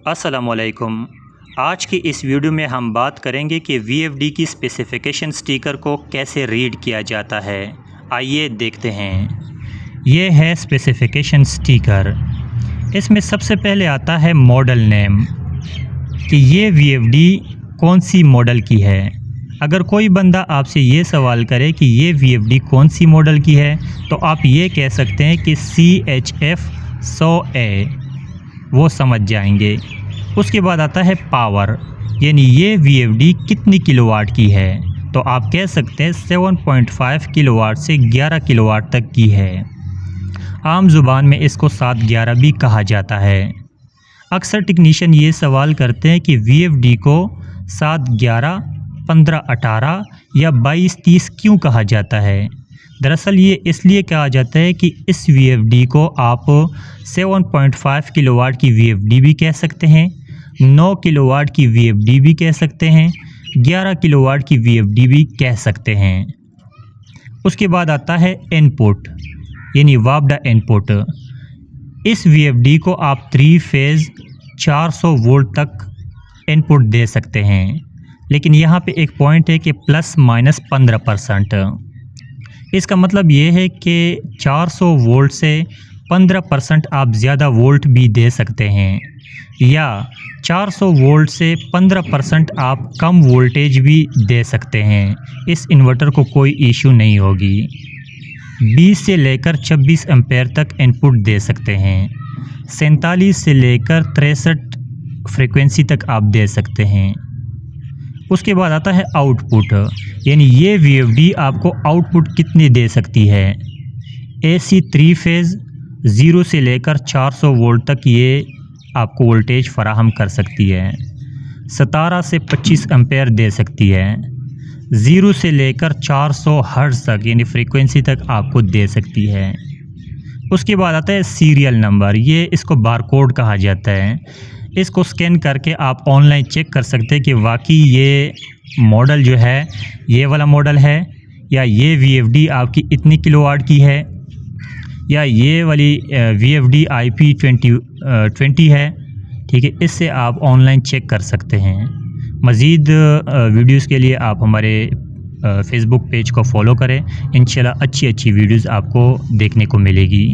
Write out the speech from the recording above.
अस्सलामुअलैकुम। आज की इस वीडियो में हम बात करेंगे कि VFD की स्पेसिफ़िकेशन स्टिकर को कैसे रीड किया जाता है। आइए देखते हैं। ये है स्पेसिफ़िकेशन स्टिकर। इसमें सबसे पहले आता है मॉडल नेम कि ये VFD कौन सी मॉडल की है। अगर कोई बंदा आपसे ये सवाल करे कि ये VFD कौन सी मॉडल की है तो आप ये कह सकते हैं कि CHF 100A, वो समझ जाएंगे। उसके बाद आता है पावर, यानी ये VFD कितनी किलोवाट की है तो आप कह सकते हैं 7.5 किलोवाट से 11 किलोवाट तक की है। आम ज़ुबान में इसको 711 भी कहा जाता है। अक्सर टेक्नीशियन ये सवाल करते हैं कि VFD को 711, 1518 या 2230 क्यों कहा जाता है। दरअसल ये इसलिए कहा जाता है कि इस VFD को आप 7.5 किलोवाट की VFD भी कह सकते हैं, 9 किलोवाट की VFD भी कह सकते हैं, 11 किलोवाट की VFD भी कह सकते हैं। उसके बाद आता है इनपुट, यानी वापडा इनपुट। इस VFD को आप 3 फेज़ 400 वोल्ट तक इनपुट दे सकते हैं, लेकिन यहाँ पे एक पॉइंट है कि ±15%। इसका मतलब ये है कि 400 वोल्ट से 15% आप ज़्यादा वोल्ट भी दे सकते हैं, या 400 वोल्ट से 15% आप कम वोल्टेज भी दे सकते हैं। इस इन्वर्टर को कोई इशू नहीं होगी। 20 से लेकर 26 एम्पेयर तक इनपुट दे सकते हैं। 47 से लेकर 63 फ्रीक्वेंसी तक आप दे सकते हैं। उसके बाद आता है आउटपुट, यानी ये VFD आपको आउटपुट कितनी दे सकती है। AC 3 फेज़ 0 से लेकर 400 वोल्ट तक ये आपको वोल्टेज फराहम कर सकती है। 17 से 25 एम्पेयर दे सकती है। 0 से लेकर 400 हर्ट्ज़ तक यानी फ्रीक्वेंसी तक आपको दे सकती है। उसके बाद आता है सीरियल नंबर, ये इसको बारकोड कहा जाता है। इसको स्कैन करके आप ऑनलाइन चेक कर सकते हैं कि वाकई ये मॉडल जो है ये वाला मॉडल है, या ये VFD आपकी इतनी किलोवाट की है, या ये वाली VFD IP20 है। ठीक है, इससे आप ऑनलाइन चेक कर सकते हैं। मज़ीद वीडियोस के लिए आप हमारे फेसबुक पेज को फॉलो करें। इंशाल्लाह अच्छी वीडियोस आपको देखने को मिलेगी।